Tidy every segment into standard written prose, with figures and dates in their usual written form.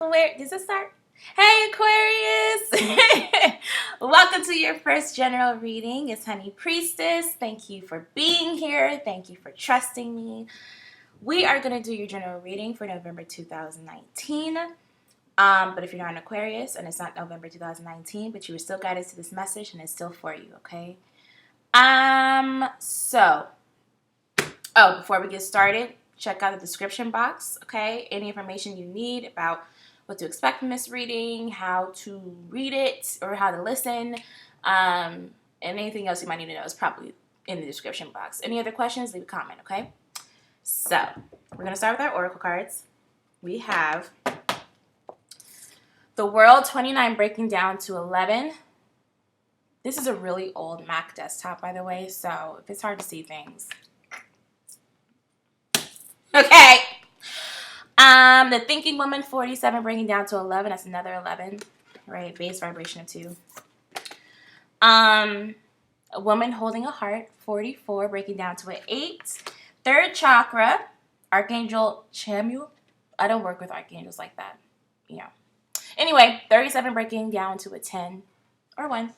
Where does it start? Hey Aquarius! Welcome to your first general reading. It's Honey Priestess. Thank you for being here. Thank you for trusting me. We are going to do your general reading for November 2019. But if you're not an Aquarius and it's not November 2019, but you were still guided to this message and it's still for you, okay? Before we get started, check out the description box, okay? Any information you need about what to expect from this reading, how to read it, or how to listen, and anything else you might need to know is probably in the description box. Any other questions, leave a comment, okay? So, we're going to start with our oracle cards. We have the World 29 breaking down to 11. This is a really old Mac desktop, by the way, so if it's hard to see things. Okay. The Thinking Woman 47 breaking down to 11. That's another 11, right? Base vibration of 2. A Woman Holding a Heart 44 breaking down to an 8. Third chakra, Archangel Chamuel. I don't work with archangels like that. Yeah. Anyway, 37 breaking down to a 10 or 1.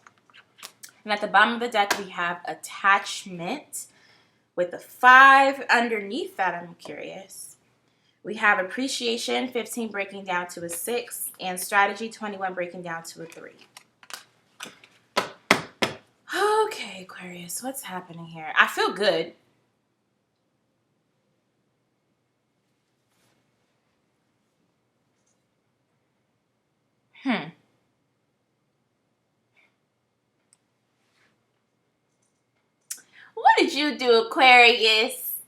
And at the bottom of the deck, we have Attachment with a 5 underneath that. I'm curious. We have Appreciation 15 breaking down to a 6 and Strategy 21 breaking down to a 3. Okay, Aquarius, what's happening here? I feel good. What did you do, Aquarius?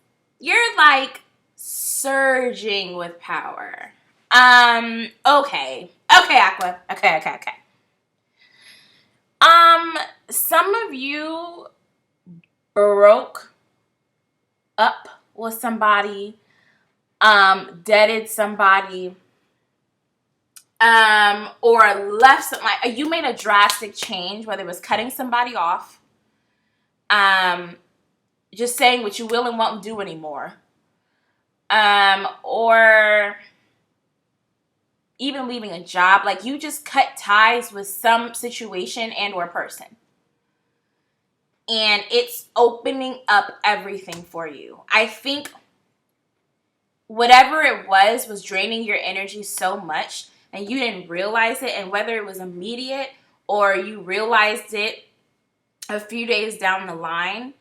You're like surging with power. Okay, Aqua. Okay. Some of you broke up with somebody, deaded somebody, or left some, like, you made a drastic change, whether it was cutting somebody off, just saying what you will and won't do anymore, or even leaving a job. Like, you just cut ties with some situation and or person. And it's opening up everything for you. I think whatever it was draining your energy so much and you didn't realize it. And whether it was immediate or you realized it a few days down the line.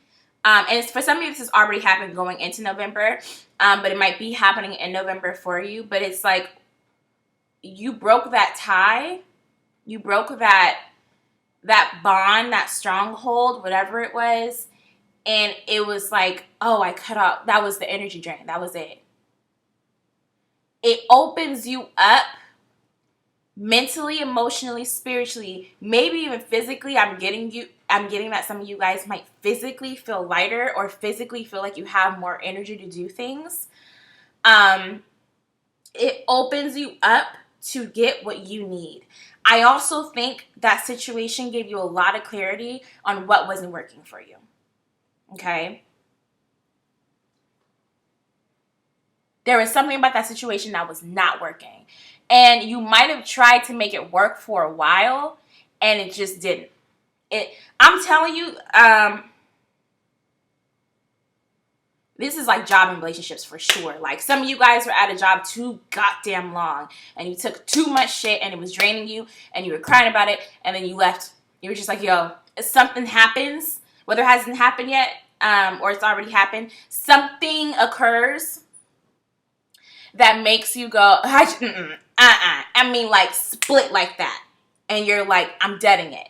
And it's, for some of you, this has already happened going into November. But it might be happening in November for you. But it's like you broke that tie. You broke that bond, that stronghold, whatever it was. And it was like, oh, I cut off. That was the energy drain. That was it. It opens you up mentally, emotionally, spiritually, maybe even physically. I'm getting that some of you guys might physically feel lighter or physically feel like you have more energy to do things. It opens you up to get what you need. I also think that situation gave you a lot of clarity on what wasn't working for you. Okay? There was something about that situation that was not working. And you might have tried to make it work for a while, and it just didn't. I'm telling you, this is like job and relationships for sure. Like, some of you guys were at a job too goddamn long, and you took too much shit, and it was draining you, and you were crying about it, and then you left. You were just like, yo, if something happens, whether it hasn't happened yet, or it's already happened, something occurs that makes you go, I mean, like, split like that. And you're like, I'm deading it.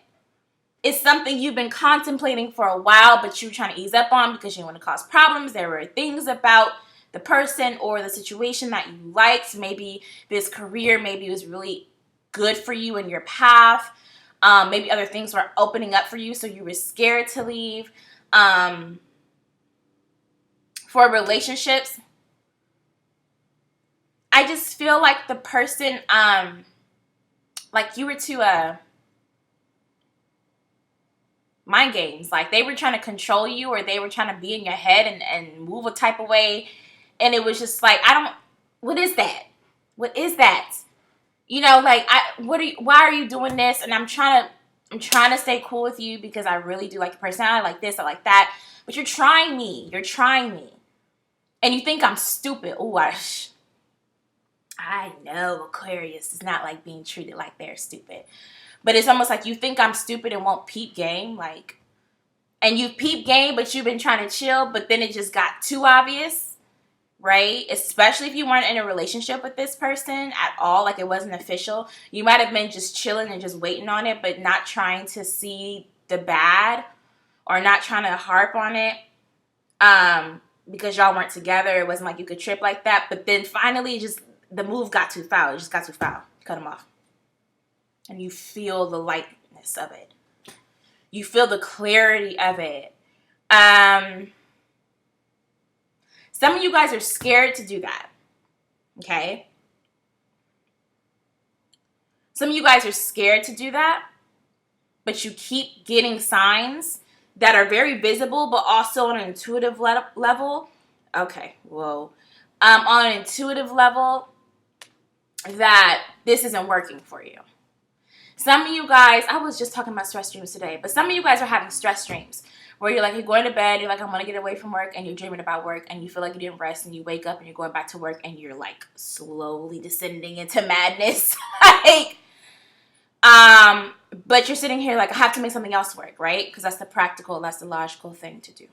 It's something you've been contemplating for a while, but you're trying to ease up on because you don't want to cause problems. There were things about the person or the situation that you liked. Maybe this career, maybe it was really good for you in your path. Maybe other things were opening up for you, so you were scared to leave. For relationships, I just feel like the person, like you were too, mind games. Like, they were trying to control you, or they were trying to be in your head and move a type of way. And it was just like, what is that? What is that? You know, like, why are you doing this? And I'm trying to stay cool with you because I really do like your personality. I like this, I like that. But you're trying me. You're trying me. And you think I'm stupid. Oh, I know Aquarius is not like being treated like they're stupid. But it's almost like you think I'm stupid and won't peep game. Like, and you peep game, but you've been trying to chill, but then it just got too obvious, right? Especially if you weren't in a relationship with this person at all, like it wasn't official. You might have been just chilling and just waiting on it, but not trying to see the bad or not trying to harp on it. Because y'all weren't together. It wasn't like you could trip like that. But then finally, just the move got too foul. It just got too foul. Cut him off. And you feel the lightness of it. You feel the clarity of it. Some of you guys are scared to do that. Okay? Some of you guys are scared to do that. But you keep getting signs that are very visible, but also on an intuitive level. Okay, whoa. On an intuitive level, that this isn't working for you. Some of you guys, I was just talking about stress dreams today, but some of you guys are having stress dreams where you're like, you're going to bed, you're like, I'm going to get away from work, and you're dreaming about work, and you feel like you didn't rest, and you wake up, and you're going back to work, and you're like slowly descending into madness. Like, but you're sitting here like, I have to make something else work, right? Because that's the practical, that's the logical thing to do.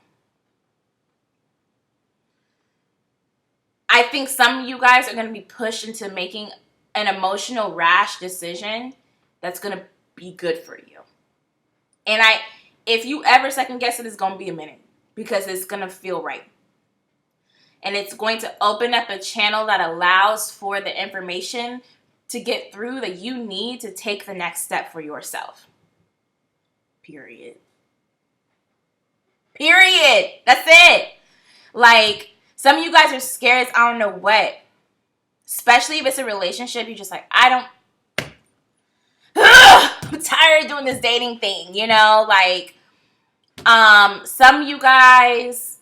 I think some of you guys are going to be pushed into making an emotional, rash decision that's going to be good for you. And if you ever second guess it, it's going to be a minute because it's going to feel right. And it's going to open up a channel that allows for the information to get through that you need to take the next step for yourself. Period. That's it. Like, some of you guys are scared. I don't know what. Especially if it's a relationship. You're just like, I'm tired of doing this dating thing. You know, like, some of you guys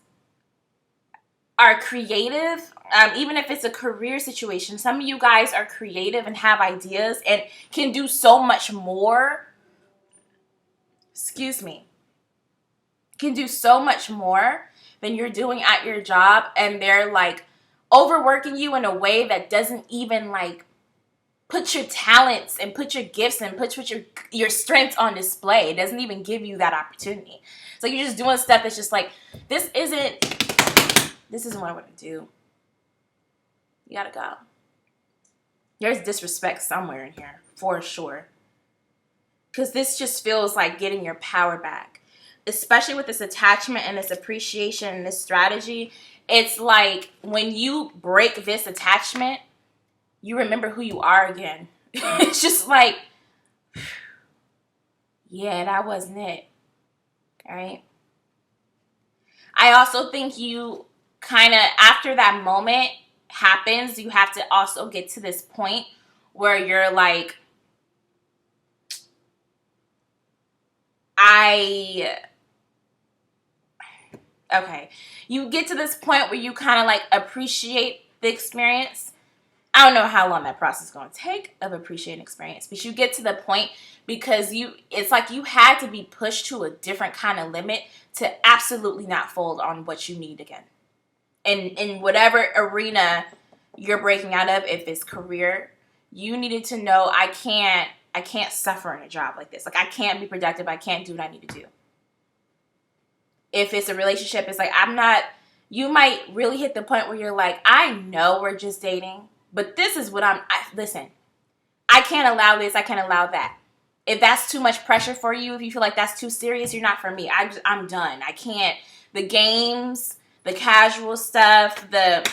are creative. Even if it's a career situation, some of you guys are creative and have ideas and can do so much more. Can do so much more than you're doing at your job, and they're like overworking you in a way that doesn't even like put your talents and put your gifts and put your strengths on display. It doesn't even give you that opportunity. So you're just doing stuff that's just like, this isn't what I want to do. You gotta go. There's disrespect somewhere in here, for sure. Because this just feels like getting your power back. Especially with this attachment and this appreciation and this strategy. It's like when you break this attachment, you remember who you are again. It's just like, yeah, that wasn't it. All right? I also think you kind of, after that moment happens, you have to also get to this point where you're like, you get to this point where you kind of like appreciate the experience. I don't know how long that process is going to take of appreciating experience, but you get to the point because it's like you had to be pushed to a different kind of limit to absolutely not fold on what you need again. In whatever arena you're breaking out of, if it's career, you needed to know, I can't suffer in a job like this. Like, I can't be productive. I can't do what I need to do. If it's a relationship, it's like, you might really hit the point where you're like, I know we're just dating, but this is what listen, I can't allow this. I can't allow that. If that's too much pressure for you, if you feel like that's too serious, you're not for me. I'm done. I can't. The games, the casual stuff, the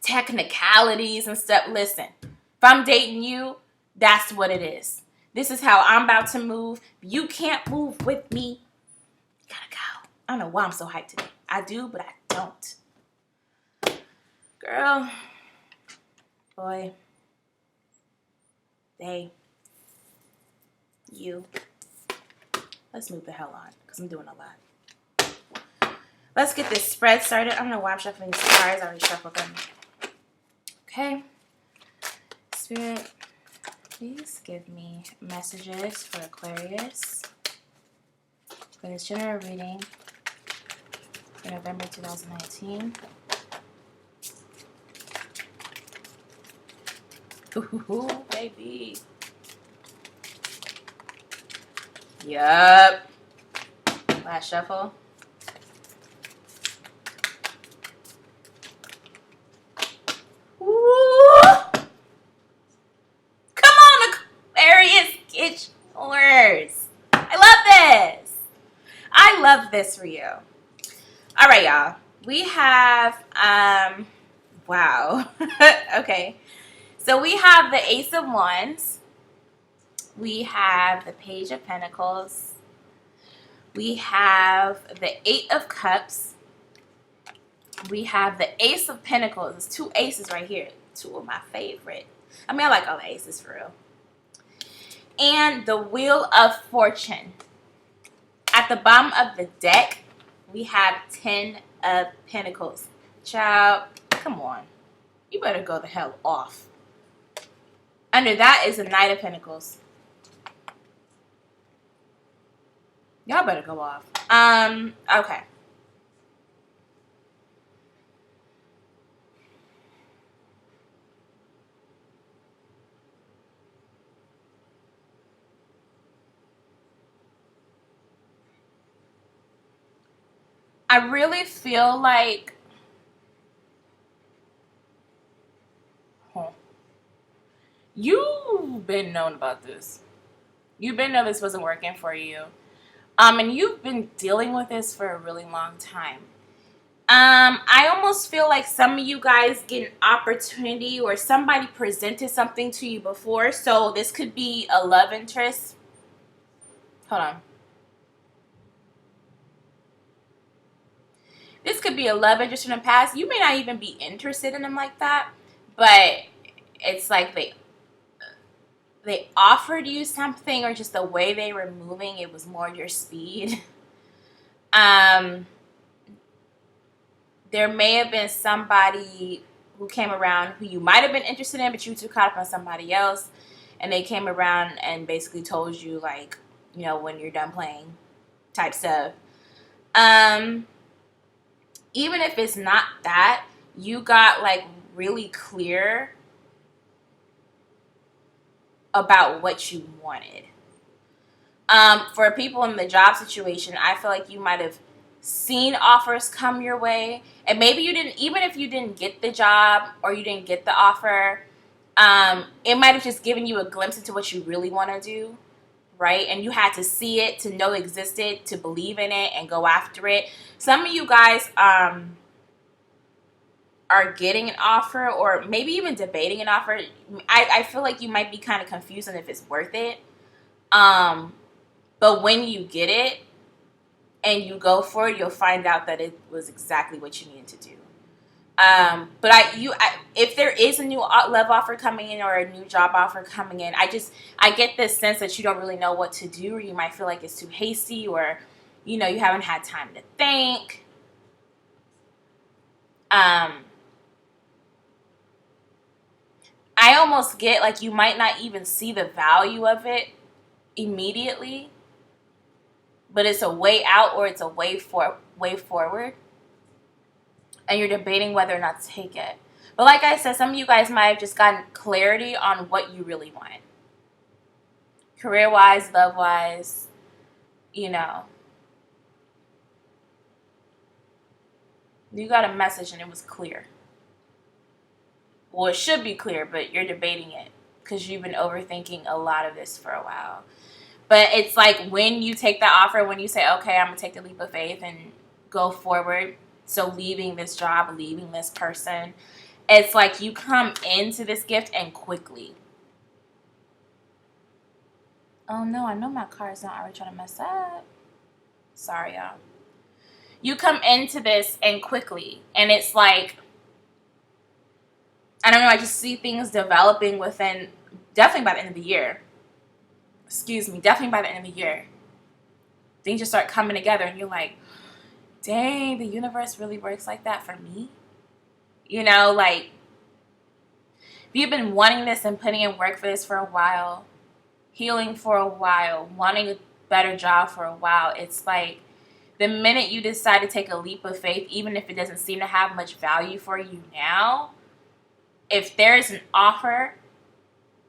technicalities and stuff. Listen, if I'm dating you, that's what it is. This is how I'm about to move. You can't move with me. You gotta go. I don't know why I'm so hyped today. I do, but I don't. Girl, boy, they, you. Let's move the hell on, because I'm doing a lot. Let's get this spread started. I don't know why I'm shuffling these cards. I already shuffled them. Okay. Spirit, Please give me messages for Aquarius for this general reading for November 2019. Ooh, baby. Yup. Last shuffle. Ooh. Come on, Aquarius, get yours. I love this. I love this for you. All right, y'all. We have, wow. Okay. So we have the Ace of Wands. We have the Page of Pentacles. We have the Eight of Cups. We have the Ace of Pentacles. There's two aces right here. Two of my favorite. I mean, I like all the aces for real. And the Wheel of Fortune. At the bottom of the deck, we have 10 of Pentacles. Child, come on. You better go the hell off. Under that is the Knight of Pentacles. Y'all better go off. Okay. I really feel like you've been known about this. You've been known this wasn't working for you. And you've been dealing with this for a really long time. I almost feel like some of you guys get an opportunity or somebody presented something to you before. So this could be a love interest. Hold on. This could be a love interest in the past. You may not even be interested in them like that. But it's like they offered you something, or just the way they were moving, it was more your speed. There may have been somebody who came around who you might have been interested in, but you too caught up on somebody else, and they came around and basically told you, like, you know, when you're done playing type stuff. Even if it's not that, you got like really clear about what you wanted. For people in the job situation, I feel like you might have seen offers come your way, and maybe you didn't, even if you didn't get the job or you didn't get the offer, it might have just given you a glimpse into what you really want to do, right? And you had to see it to know it existed, to believe in it and go after it. Some of you guys are getting an offer, or maybe even debating an offer. I feel like you might be kind of confused on if it's worth it. But when you get it and you go for it, you'll find out that it was exactly what you needed to do. But if there is a new love offer coming in or a new job offer coming in, I get this sense that you don't really know what to do, or you might feel like it's too hasty, or, you know, you haven't had time to think. I almost get like you might not even see the value of it immediately, but it's a way out or it's a way forward, and you're debating whether or not to take it. But like I said, some of you guys might have just gotten clarity on what you really want. Career-wise, love-wise, you know. You got a message and it was clear. Well, it should be clear, but you're debating it because you've been overthinking a lot of this for a while. But it's like when you take the offer, when you say, okay, I'm going to take the leap of faith and go forward, so leaving this job, leaving this person, it's like you come into this gift and quickly. Oh, no, I know my car is not already trying to mess up. Sorry, y'all. You come into this and quickly, and it's like, I don't know, I just see things developing within, definitely by the end of the year. Definitely by the end of the year. Things just start coming together, and you're like, dang, the universe really works like that for me? You know, like, you've been wanting this and putting in work for this for a while, healing for a while, wanting a better job for a while, it's like the minute you decide to take a leap of faith, even if it doesn't seem to have much value for you now, if there's an offer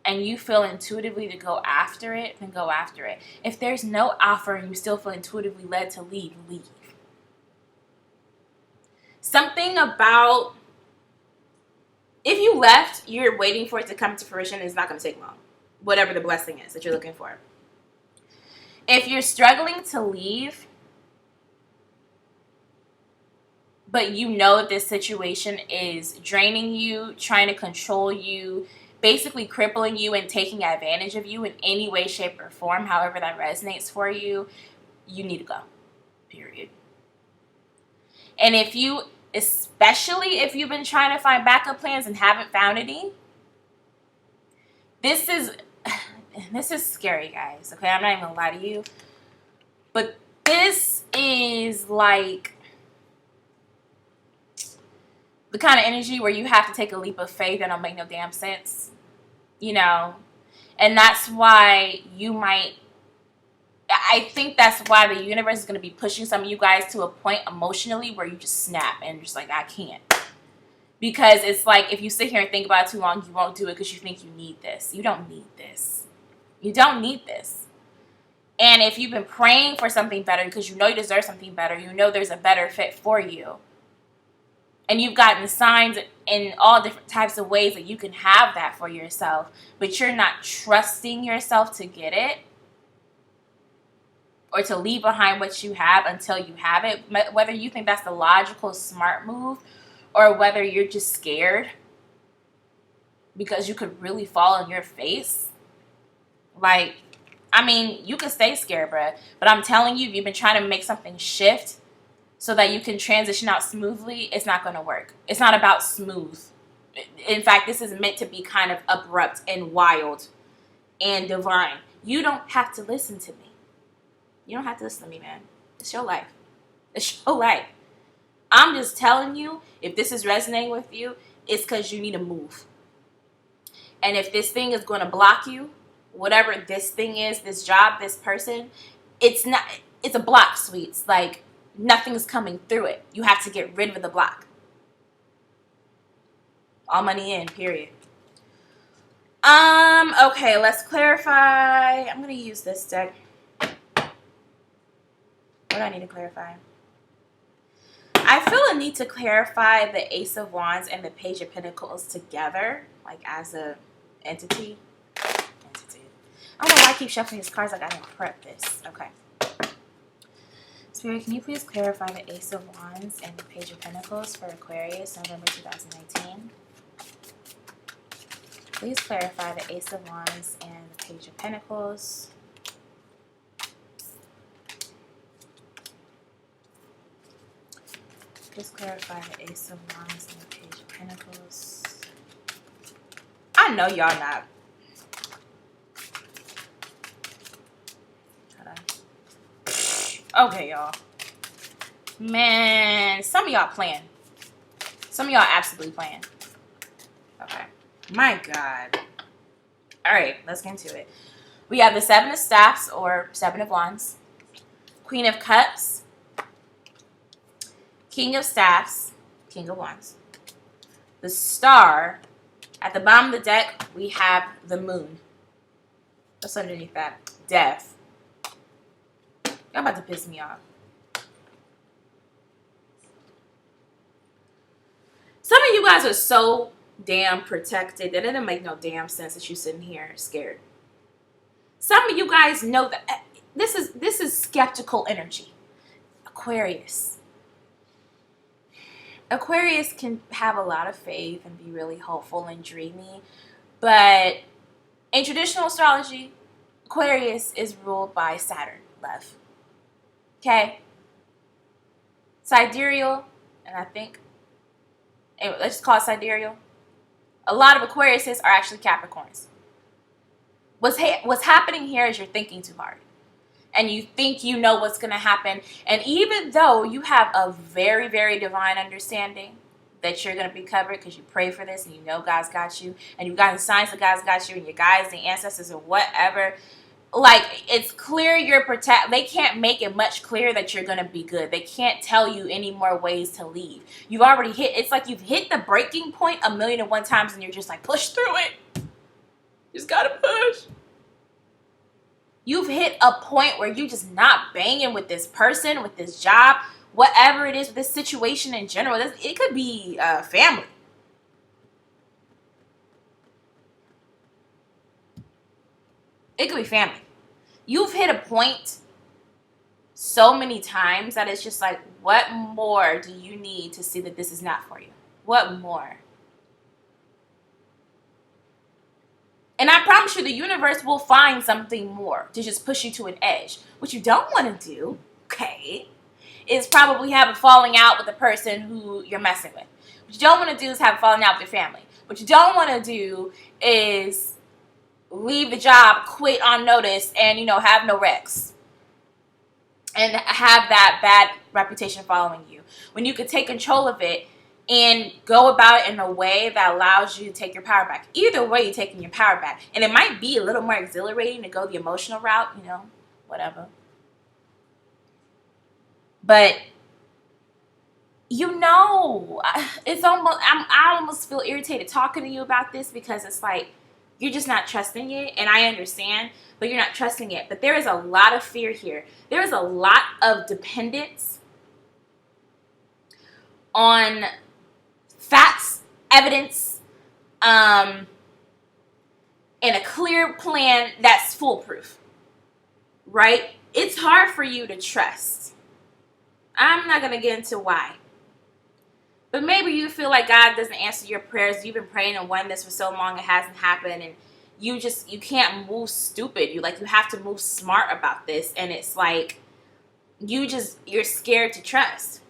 and you feel intuitively to go after it, then go after it. If there's no offer and you still feel intuitively led to leave, leave. Something about, if you left, you're waiting for it to come to fruition, it's not going to take long. Whatever the blessing is that you're looking for. If you're struggling to leave, but you know that this situation is draining you, trying to control you, basically crippling you and taking advantage of you in any way, shape, or form, however that resonates for you, you need to go. Period. And especially if you've been trying to find backup plans and haven't found any, this is scary, guys. Okay, I'm not even gonna lie to you. But this is like the kind of energy where you have to take a leap of faith that don't make no damn sense, you know. And that's why I think that's why the universe is going to be pushing some of you guys to a point emotionally where you just snap and just like, I can't. Because it's like, if you sit here and think about it too long, you won't do it because you think you need this. You don't need this. You don't need this. And if you've been praying for something better because you know you deserve something better, you know there's a better fit for you, and you've gotten signs in all different types of ways that you can have that for yourself, but you're not trusting yourself to get it or to leave behind what you have until you have it, whether you think that's the logical, smart move or whether you're just scared because you could really fall on your face. Like, I mean, you can stay scared, bruh, but I'm telling you, if you've been trying to make something shift so that you can transition out smoothly, it's not going to work. It's not about smooth. In fact, this is meant to be kind of abrupt and wild and divine. You don't have to listen to me. You don't have to listen to me, man. It's your life. It's your life. I'm just telling you, if this is resonating with you, it's because you need to move. And if this thing is going to block you, whatever this thing is, this job, this person, it's a block, sweets. Like, nothing's coming through it. You have to get rid of the block. All money in, period. Okay, let's clarify. I'm going to use this deck. What do I need to clarify? I feel a need to clarify the Ace of Wands and the Page of Pentacles together, like as a entity. I don't know why I keep shuffling these cards like I didn't prep this. Okay. Spirit, can you please clarify the Ace of Wands and the Page of Pentacles for Aquarius, November 2019? Please clarify the Ace of Wands and the Page of Pentacles. Please clarify the Ace of Wands and the Page of Pentacles. I know y'all not. Okay, y'all. Man, some of y'all playing. Some of y'all absolutely playing. Okay. My God. All right, let's get into it. We have the Seven of Staffs, or Seven of Wands, Queen of Cups, King of Staffs, King of Wands. The Star. At the bottom of the deck, we have the Moon. What's underneath that? Death. Y'all about to piss me off. Some of you guys are so damn protected that it doesn't make no damn sense that you sitting here scared. Some of you guys know that this is skeptical energy. Aquarius. Aquarius can have a lot of faith and be really hopeful and dreamy, but in traditional astrology, Aquarius is ruled by Saturn, love. Okay? Sidereal, and I think, anyway, let's just call it sidereal. A lot of Aquariuses are actually Capricorns. What's happening here is you're thinking too hard. And you think you know what's going to happen. And even though you have a very, very divine understanding that you're going to be covered because you pray for this and you know God's got you, and you've gotten signs that God's got you and your guides and ancestors or whatever. Like, it's clear you're protect. They can't make it much clearer that you're going to be good. They can't tell you any more ways to leave. You've already hit, it's like you've hit the breaking point 1,000,001 times and you're just like, push through it. Just got to push. You've hit a point where you just not banging with this person, with this job, whatever it is, with this situation in general. It could be family. It could be family. You've hit a point so many times that it's just like, what more do you need to see that this is not for you? What more? And I promise you, the universe will find something more to just push you to an edge. What you don't want to do, okay, is probably have a falling out with the person who you're messing with. What you don't want to do is have a falling out with your family. What you don't want to do is leave the job, quit on notice, and, have no recs. And have that bad reputation following you. When you could take control of it and go about it in a way that allows you to take your power back. Either way, you're taking your power back. And it might be a little more exhilarating to go the emotional route, whatever. But, it's almost, I almost feel irritated talking to you about this because it's like, you're just not trusting it. And I understand, but you're not trusting it. But there is a lot of fear here. There is a lot of dependence on facts, evidence, and a clear plan that's foolproof, right? It's hard for you to trust. I'm not going to get into why. But maybe you feel like God doesn't answer your prayers. You've been praying and wanting this for so long, it hasn't happened, and you can't move stupid. You have to move smart about this, and it's like you're scared to trust.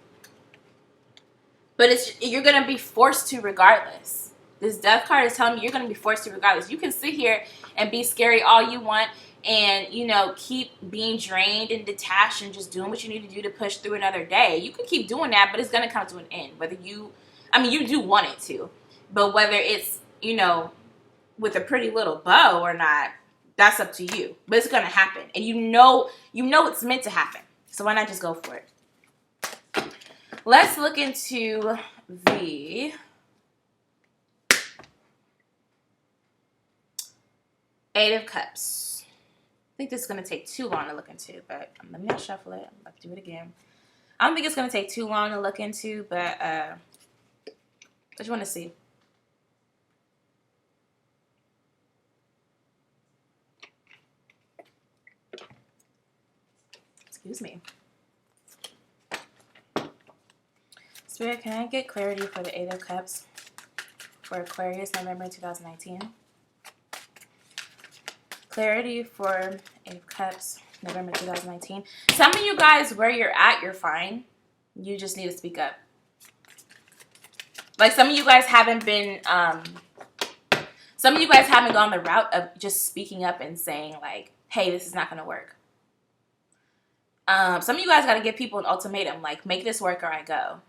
But you're going to be forced to regardless. This death card is telling me you're going to be forced to regardless. You can sit here and be scary all you want and, keep being drained and detached and just doing what you need to do to push through another day. You can keep doing that, but it's going to come to an end. You do want it to. But whether it's, with a pretty little bow or not, that's up to you. But it's going to happen. And you know it's meant to happen. So why not just go for it? Let's look into the Eight of Cups. I think this is going to take too long to look into, but let me not shuffle it. I'm about to do it again. I don't think it's going to take too long to look into, but I just want to see. Excuse me. Spirit, can I get clarity for the Eight of Cups for Aquarius, November 2019? Clarity for Eight of Cups, November 2019. Some of you guys, where you're at, you're fine. You just need to speak up. Like, some of you guys haven't been, some of you guys haven't gone the route of just speaking up and saying, like, hey, this is not going to work. Some of you guys got to give people an ultimatum, like, make this work or I go.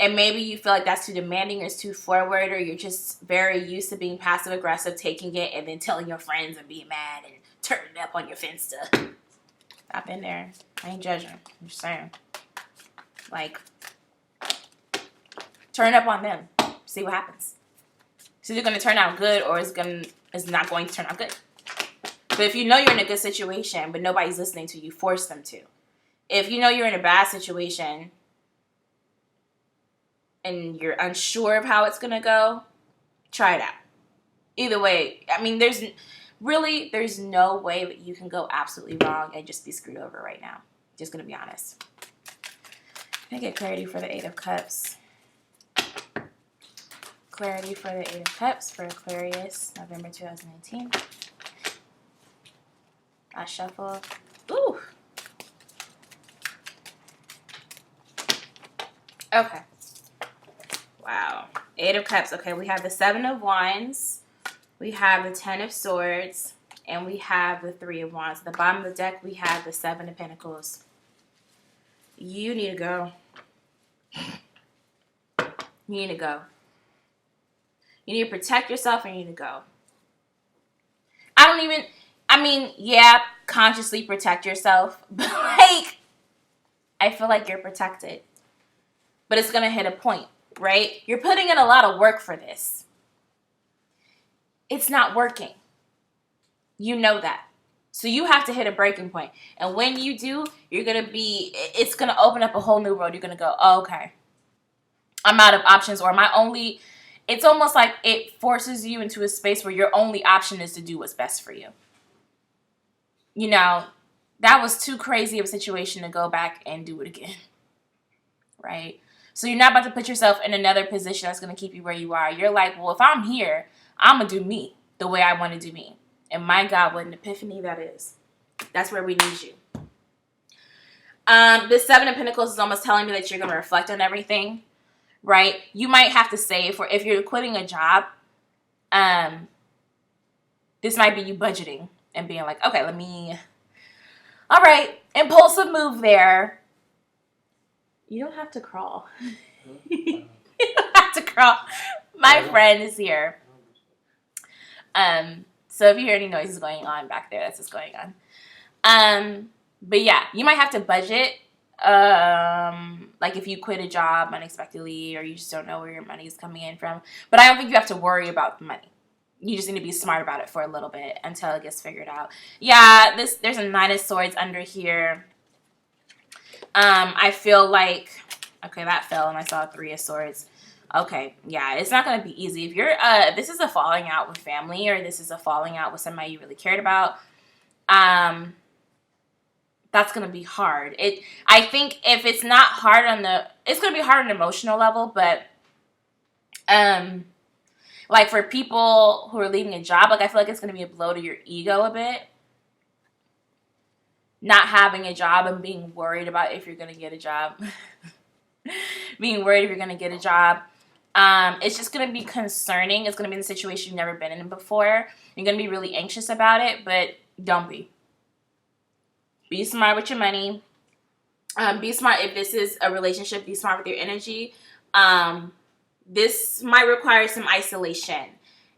And maybe you feel like that's too demanding or it's too forward, or you're just very used to being passive aggressive, taking it and then telling your friends and being mad and turning up on your Finsta. I've been there. I ain't judging. I'm just saying. Like, turn up on them. See what happens. It's either going to turn out good or it's not going to turn out good. But if you know you're in a good situation but nobody's listening to you, force them to. If you know you're in a bad situation and you're unsure of how it's going to go, try it out. Either way, there's no way that you can go absolutely wrong and just be screwed over right now. Just going to be honest. Can I get clarity for the Eight of Cups? Clarity for the Eight of Cups for Aquarius, November 2019. I shuffle. Ooh. Okay. Wow. Eight of Cups. Okay, we have the Seven of Wands. We have the Ten of Swords. And we have the Three of Wands. At the bottom of the deck, we have the Seven of Pentacles. You need to go. You need to go. You need to protect yourself and you need to go. Yeah, consciously protect yourself. But like, I feel like you're protected. But it's going to hit a point, right? You're putting in a lot of work for this. It's not working. You know that. So you have to hit a breaking point. And when you do, it's going to open up a whole new world. You're going to go, oh, okay, I'm out of options, or it's almost like it forces you into a space where your only option is to do what's best for you. You know, that was too crazy of a situation to go back and do it again. Right? So you're not about to put yourself in another position that's going to keep you where you are. You're like, well, if I'm here, I'm going to do me the way I want to do me. And my God, what an epiphany that is. That's where we need you. The Seven of Pentacles is almost telling me that you're going to reflect on everything, right? You might have to save for if you're quitting a job. This might be you budgeting and being like, okay, all right, impulsive move there. You don't have to crawl. You don't have to crawl. My friend is here. So if you hear any noises going on back there, that's what's going on. But yeah, you might have to budget. Like if you quit a job unexpectedly or you just don't know where your money is coming in from. But I don't think you have to worry about the money. You just need to be smart about it for a little bit until it gets figured out. Yeah, there's a Nine of Swords under here. I feel like, okay, that fell and I saw a Three of Swords. Okay, yeah, it's not going to be easy. If you're, this is a falling out with family or this is a falling out with somebody you really cared about, that's going to be hard. I think if it's not hard it's going to be hard on an emotional level, but, like for people who are leaving a job, like I feel like it's going to be a blow to your ego a bit. Not having a job and being worried about if you're going to get a job. Being worried if you're going to get a job. It's just going to be concerning. It's going to be in a situation you've never been in before. You're going to be really anxious about it, but don't be. Be smart with your money. Be smart if this is a relationship. Be smart with your energy. This might require some isolation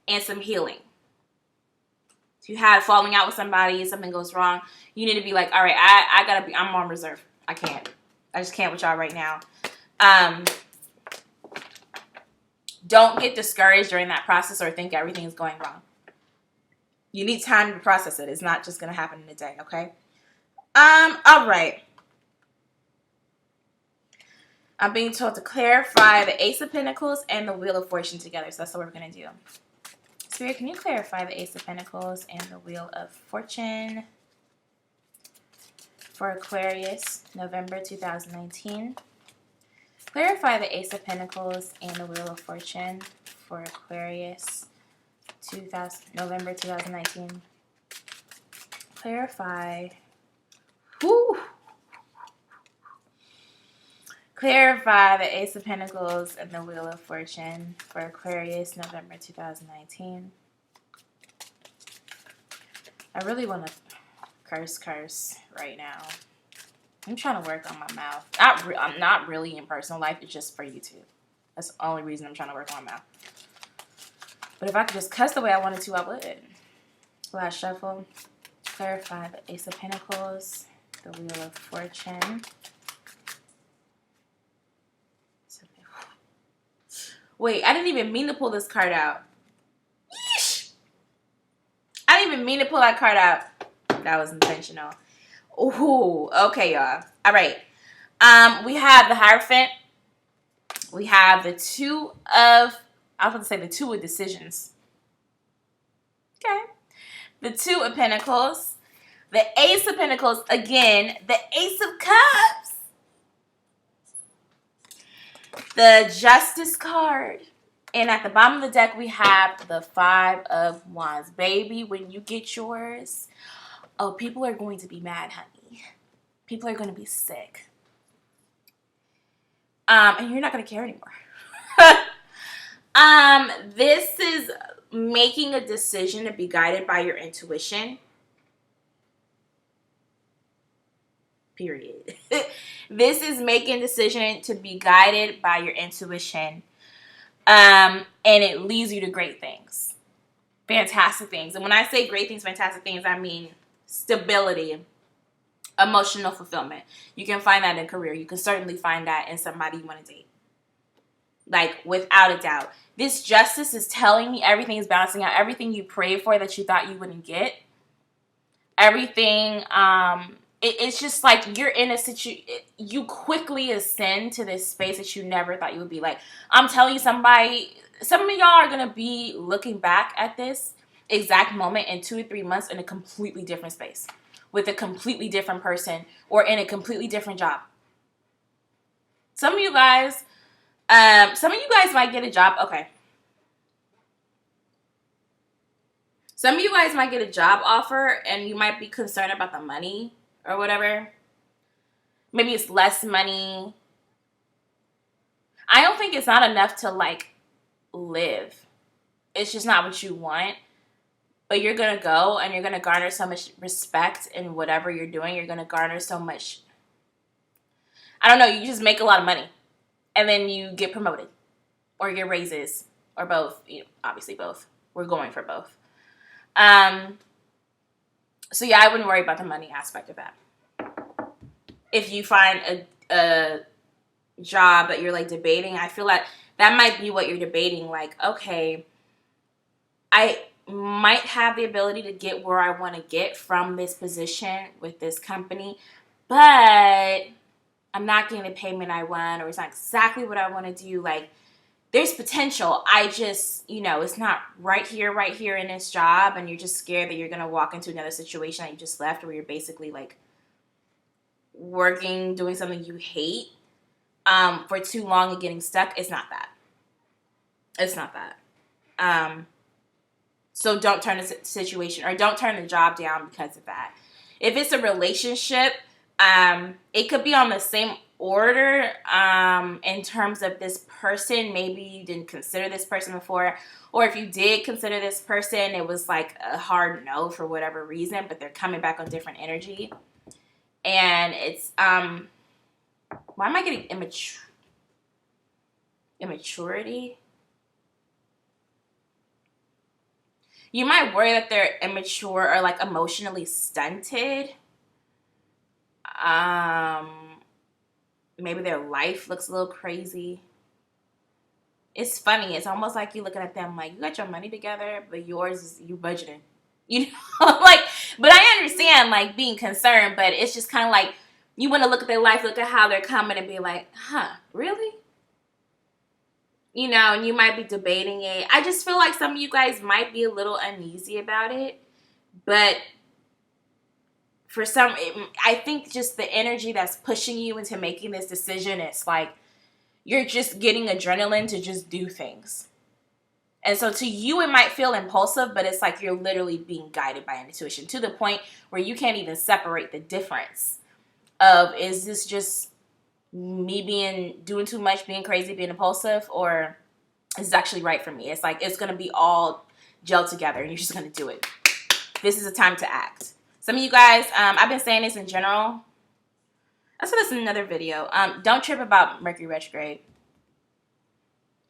and some healing. If you had falling out with somebody and something goes wrong, you need to be like, all right, I'm on reserve. I just can't with y'all right now. Don't get discouraged during that process or think everything is going wrong. You need time to process it. It's not just going to happen in a day, okay? All right. I'm being told to clarify the Ace of Pentacles and the Wheel of Fortune together. So that's what we're going to do. Spirit, can you clarify the Ace of Pentacles and the Wheel of Fortune for Aquarius, November 2019? Clarify the Ace of Pentacles and the Wheel of Fortune for Aquarius, November 2019. Clarify. Whew. Clarify the Ace of Pentacles and the Wheel of Fortune for Aquarius, November 2019. I really want to curse right now. I'm trying to work on my mouth. I'm not really in personal life. It's just for YouTube. That's the only reason I'm trying to work on my mouth. But if I could just cuss the way I wanted to, I would. Last shuffle. Clarify the Ace of Pentacles, the Wheel of Fortune. Wait, I didn't even mean to pull this card out. Yeesh. I didn't even mean to pull that card out. That was intentional. Ooh, okay, y'all. All right. We have the Hierophant. We have the Two of Decisions. Okay. The Two of Pentacles. The Ace of Pentacles. Again, the Ace of Cups. The Justice card. And at the bottom of the deck, we have the Five of Wands. Baby, when you get yours, oh, people are going to be mad, honey. People are going to be sick. And you're not going to care anymore. This is making a decision to be guided by your intuition. Period. This is making a decision to be guided by your intuition. And it leads you to great things, fantastic things. And when I say great things, fantastic things, I mean stability, emotional fulfillment. You can find that in career. You can certainly find that in somebody you want to date. Like, without a doubt. This justice is telling me everything is balancing out. Everything you prayed for that you thought you wouldn't get. Everything, it's just like you're in a situation, you quickly ascend to this space that you never thought you would be. Like, I'm telling you, some of y'all are going to be looking back at this exact moment in 2 to 3 months in a completely different space, with a completely different person, or in a completely different job. Some of you guys might get a job. Okay. Some of you guys might get a job offer and you might be concerned about the money or whatever. Maybe it's less money. I don't think it's not enough to, like, live. It's just not what you want. But you're going to go and you're going to garner so much respect in whatever you're doing. You're going to garner so much. I don't know. You just make a lot of money. And then you get promoted. Or get raises. Or both. You know, obviously both. We're going for both. So yeah, I wouldn't worry about the money aspect of that. If you find a job that you're, like, debating, I feel like that might be what you're debating. Like, okay, I might have the ability to get where I want to get from this position with this company, but I'm not getting the payment I want, or it's not exactly what I want to do. Like, there's potential. I just, it's not right here in this job, and you're just scared that you're going to walk into another situation that you just left where you're basically, like, working, doing something you hate for too long and getting stuck. It's not that. It's not that. So don't turn the situation, or don't turn the job down because of that. If it's a relationship, it could be on the same order in terms of this person. Maybe you didn't consider this person before, or if you did consider this person, it was like a hard no for whatever reason, but they're coming back on different energy. And it's why am I getting immaturity? You might worry that they're immature or, like, emotionally stunted. Maybe their life looks a little crazy. It's funny. It's almost like you looking at them like, you got your money together, but yours is you budgeting. Like, but I understand, like, being concerned, but it's just kind of like you want to look at their life, look at how they're coming, and be like, huh, really? And you might be debating it. I just feel like some of you guys might be a little uneasy about it, but for some, I think just the energy that's pushing you into making this decision, it's like you're just getting adrenaline to just do things. And so to you, it might feel impulsive, but it's like you're literally being guided by intuition to the point where you can't even separate the difference of, is this just me doing too much, being crazy, being impulsive, or is this actually right for me? It's like it's going to be all gelled together and you're just going to do it. This is a time to act. Some of you guys, I've been saying this in general. I said this in another video. Don't trip about Mercury retrograde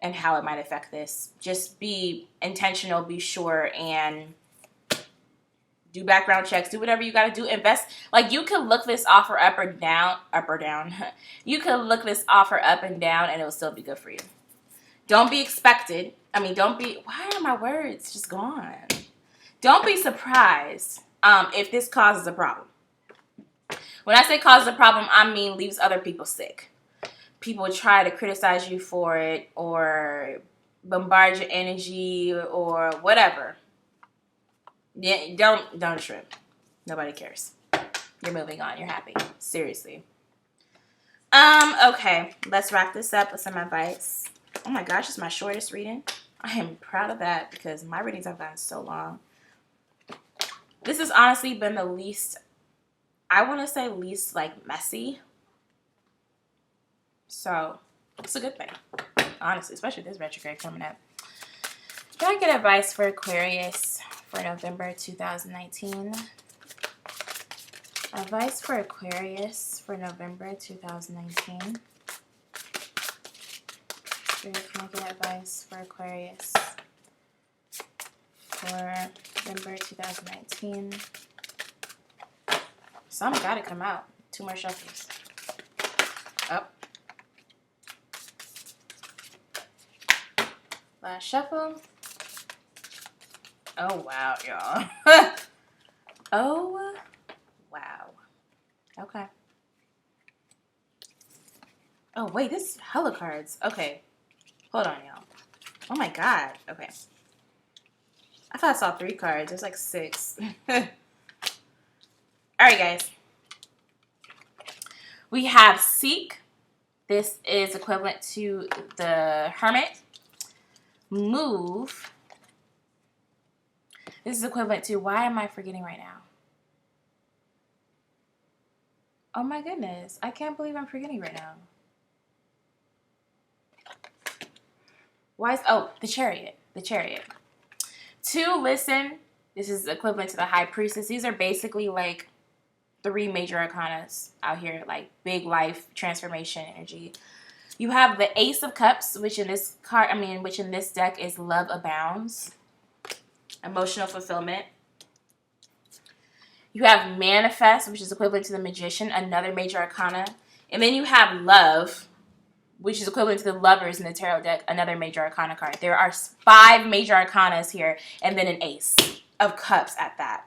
and how it might affect this. Just be intentional, be sure, and do background checks. Do whatever you got to do. Invest. Like, you can look this offer up or down. You can look this offer up and down, and it will still be good for you. Don't be expected. Why are my words just gone? Don't be surprised if this causes a problem. When I say causes a problem, I mean leaves other people sick. People try to criticize you for it, or bombard your energy, or whatever. Yeah, don't trip. Nobody cares. You're moving on. You're happy. Seriously. Okay. Let's wrap this up with some advice. Oh my gosh, it's my shortest reading. I am proud of that because my readings have gotten so long. This has honestly been the least, I want to say least, like, messy. So, it's a good thing. Honestly, especially this retrograde coming up. Can I get advice for Aquarius for November 2019? Advice for Aquarius for November 2019. Spirit, can I get advice for Aquarius for November 2019? Some gotta come out. 2 more shuffles. Up. Last shuffle. Oh, wow, y'all. Oh, wow. Okay. Oh, wait, this is hella cards. Okay. Hold on, y'all. Oh, my God. Okay. I thought I saw 3 cards. There's like 6. All right, guys. We have Seek. This is equivalent to the Hermit. Move. This is equivalent to, why am I forgetting right now? Oh my goodness. I can't believe I'm forgetting right now. Why is, oh, the Chariot. The Chariot. 2, listen. This is equivalent to the High Priestess. These are basically like 3 major arcanas out here, like big life transformation energy. You have the Ace of Cups, which in this card, which in this deck is love abounds, emotional fulfillment. You have Manifest, which is equivalent to the Magician, another major arcana. And then you have Love, which is equivalent to the Lovers in the Tarot deck, another major arcana card. There are 5 major arcanas here, and then an Ace of Cups at that.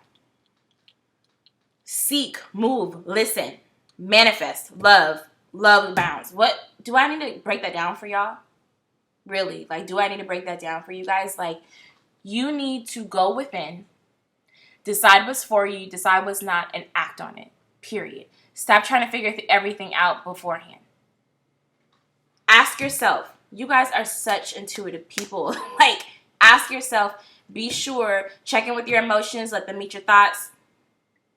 Seek, move, listen, manifest, love abounds. What, do I need to break that down for y'all? Really? Like, do I need to break that down for you guys? Like, you need to go within, decide what's for you, decide what's not, and act on it. Period. Stop trying to figure everything out beforehand. Ask yourself. You guys are such intuitive people. Like, ask yourself. Be sure. Check in with your emotions. Let them meet your thoughts.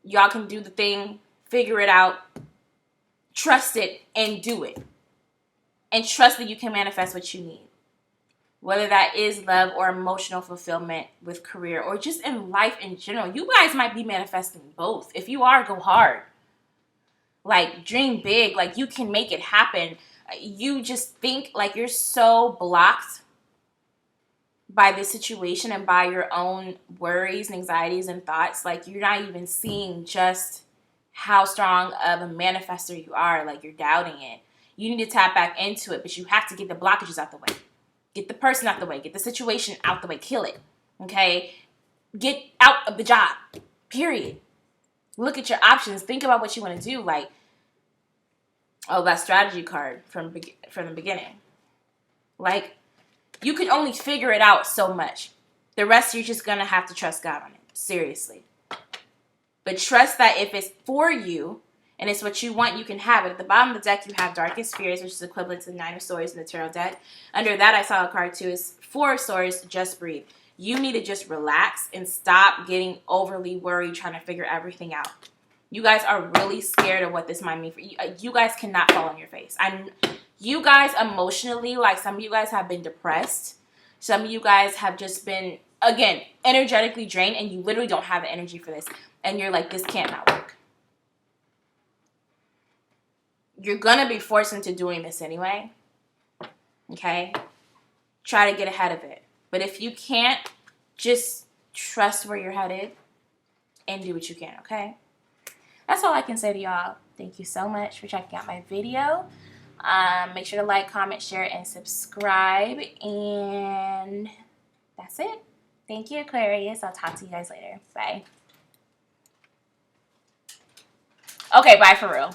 Y'all can do the thing. Figure it out. Trust it and do it. And trust that you can manifest what you need. Whether that is love or emotional fulfillment with career or just in life in general. You guys might be manifesting both. If you are, go hard. Like, dream big. Like, you can make it happen. You just think like you're so blocked by this situation and by your own worries and anxieties and thoughts. Like, you're not even seeing just how strong of a manifester you are. Like, you're doubting it. You need to tap back into it, but you have to get the blockages out the way. Get the person out the way. Get the situation out the way. Kill it. Okay? Get out of the job. Period. Look at your options. Think about what you want to do. Like, oh, that strategy card from the beginning. Like, you can only figure it out so much. The rest, you're just going to have to trust God on it. Seriously. But trust that if it's for you and it's what you want, you can have it. At the bottom of the deck, you have Darkest Fears, which is equivalent to the 9 of Swords in the Tarot deck. Under that, I saw a card too. Is 4 of Swords, Just Breathe. You need to just relax and stop getting overly worried trying to figure everything out. You guys are really scared of what this might mean for you. You guys cannot fall on your face. You guys emotionally, like some of you guys have been depressed. Some of you guys have just been, again, energetically drained, and you literally don't have the energy for this. And you're like, this can't not work. You're going to be forced into doing this anyway. Okay? Try to get ahead of it. But if you can't, just trust where you're headed and do what you can, okay? That's all I can say to y'all. Thank you so much for checking out my video. Make sure to like, comment, share, and subscribe. And that's it. Thank you, Aquarius. I'll talk to you guys later. Bye. Okay, bye for real.